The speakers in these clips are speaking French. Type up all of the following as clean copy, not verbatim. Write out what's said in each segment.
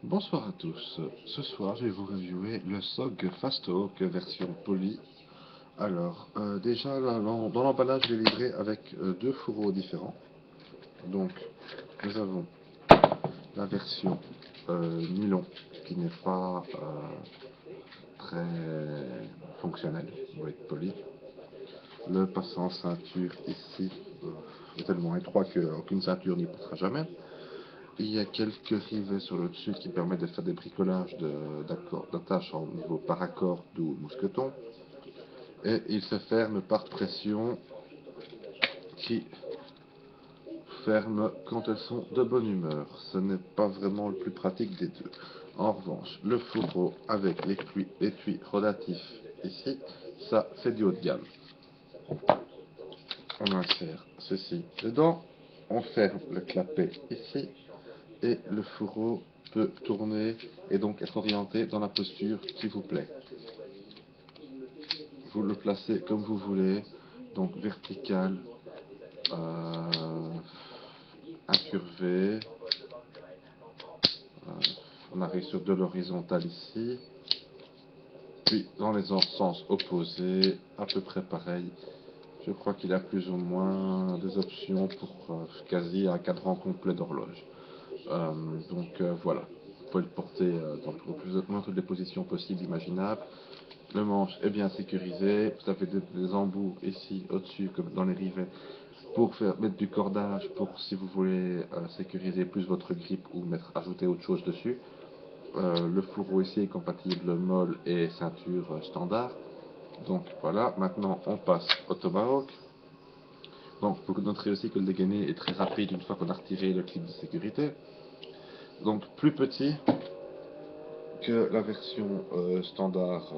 Bonsoir à tous. Ce soir, je vais vous reviewer le SOG Fastook version Poly. Alors, déjà, dans l'emballage, il est livré avec deux fourreaux différents. Donc, nous avons la version nylon, qui n'est pas très fonctionnelle, pour être poli. Le passant ceinture ici est tellement étroit qu'aucune ceinture n'y passera jamais. Il y a quelques rivets sur le dessus qui permettent de faire des bricolages d'attaches en niveau paracorde ou mousqueton. Et il se ferme par pression qui ferme quand elles sont de bonne humeur. Ce n'est pas vraiment le plus pratique des deux. En revanche, le fourreau avec l'étui rotatif ici, ça c'est du haut de gamme. On insère ceci dedans, on ferme le clapet ici et le fourreau peut tourner et donc être orienté dans la posture qui vous plaît. Vous le placez comme vous voulez, donc vertical, incurvé. On arrive sur de l'horizontal ici, puis dans les sens opposés, à peu près pareil. Je crois qu'il a plus ou moins des options pour quasi un cadran complet d'horloge. Voilà, vous pouvez le porter dans toutes les positions possibles, imaginables. Le manche est bien sécurisé, vous avez des embouts ici au-dessus comme dans les rivets pour mettre du cordage pour si vous voulez sécuriser plus votre grip ou ajouter autre chose dessus. Le fourreau ici est compatible molle et ceinture standard. Donc voilà, maintenant on passe au tomahawk. Donc vous noterez aussi que le dégainé est très rapide une fois qu'on a retiré le clip de sécurité. Donc plus petit que la version standard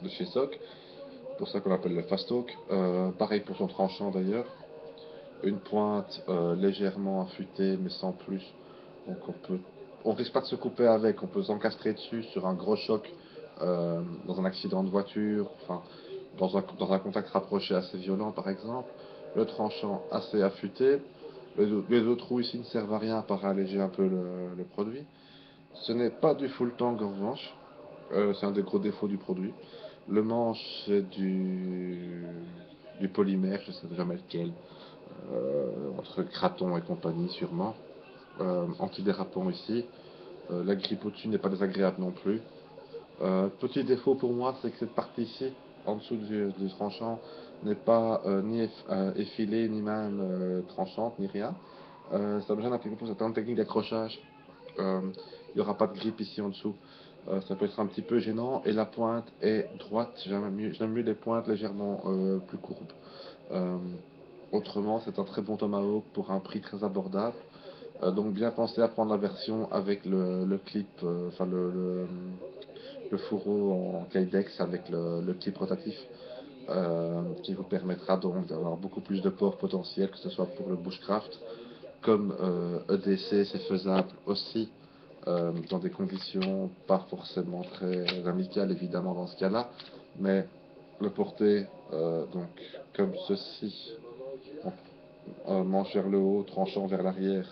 de chez SOC, pour ça qu'on l'appelle le Fastook. Pareil pour son tranchant d'ailleurs, une pointe légèrement affûtée mais sans plus. Donc on risque pas de se couper avec, on peut s'encastrer dessus sur un gros choc dans un accident de voiture, enfin dans un contact rapproché assez violent par exemple. Le tranchant assez affûté. Les autres roues ici ne servent à rien à part alléger un peu le produit. Ce n'est pas du full tank en revanche. C'est un des gros défauts du produit. Le manche, c'est du polymère, je ne sais jamais lequel, entre Kraton et compagnie sûrement. Antidérapant ici. La grippe au-dessus n'est pas désagréable non plus. Petit défaut pour moi, c'est que cette partie ici, en dessous du tranchant, n'est pas ni effilée, ni même tranchante, ni rien. Ça me gêne un petit peu pour certaines techniques d'accrochage. Il n'y aura pas de grippe ici en dessous. Ça peut être un petit peu gênant. Et la pointe est droite. J'aime mieux les pointes légèrement plus courbes. Euh, Autrement, c'est un très bon tomahawk pour un prix très abordable. Donc bien penser à prendre la version avec le clip, enfin le fourreau en Kydex avec le clip rotatif, qui vous permettra donc d'avoir beaucoup plus de port potentiel, que ce soit pour le bushcraft, comme EDC, c'est faisable aussi dans des conditions pas forcément très amicales évidemment dans ce cas-là, mais le porter donc comme ceci, manche vers le haut, tranchant vers l'arrière,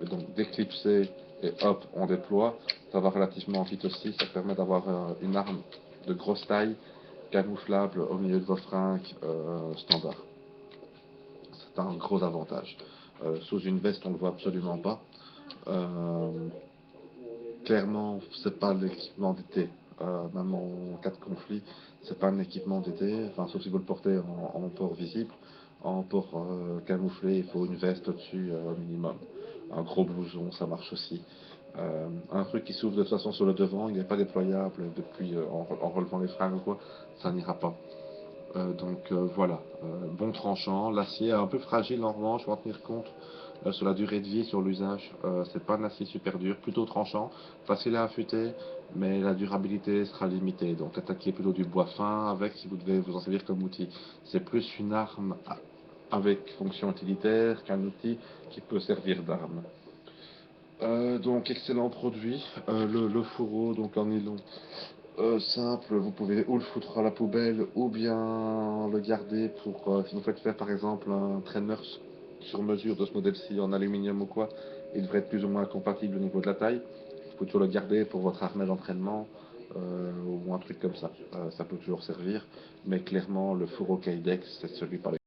et donc déclipser et hop, on déploie, ça va relativement vite aussi, ça permet d'avoir une arme de grosse taille, camouflable au milieu de vos fringues standard. C'est un gros avantage. Sous une veste, on ne le voit absolument pas. Euh, Clairement, c'est pas l'équipement d'été. Même en cas de conflit, c'est pas un équipement d'été. Enfin, sauf si vous le portez en port visible. En port camouflé, il faut une veste au-dessus au minimum. Un gros blouson, ça marche aussi. Un truc qui s'ouvre de toute façon sur le devant, il n'est pas déployable depuis en relevant les fringues ou quoi, ça n'ira pas. Voilà, bon tranchant, l'acier est un peu fragile en revanche, faut en tenir compte sur la durée de vie, sur l'usage. C'est pas un acier super dur, plutôt tranchant, facile à affûter, mais la durabilité sera limitée. Donc attaquez plutôt du bois fin avec si vous devez vous en servir comme outil. C'est plus une arme avec fonction utilitaire qu'un outil qui peut servir d'arme. Donc excellent produit, le fourreau donc en nylon simple, vous pouvez ou le foutre à la poubelle ou bien le garder pour si vous faites faire par exemple un traîneur sur mesure de ce modèle-ci en aluminium ou quoi, il devrait être plus ou moins compatible au niveau de la taille. pouvez toujours le garder pour votre harnais d'entraînement ou un truc comme ça. Ça peut toujours servir, mais clairement le four au Kydex, c'est celui par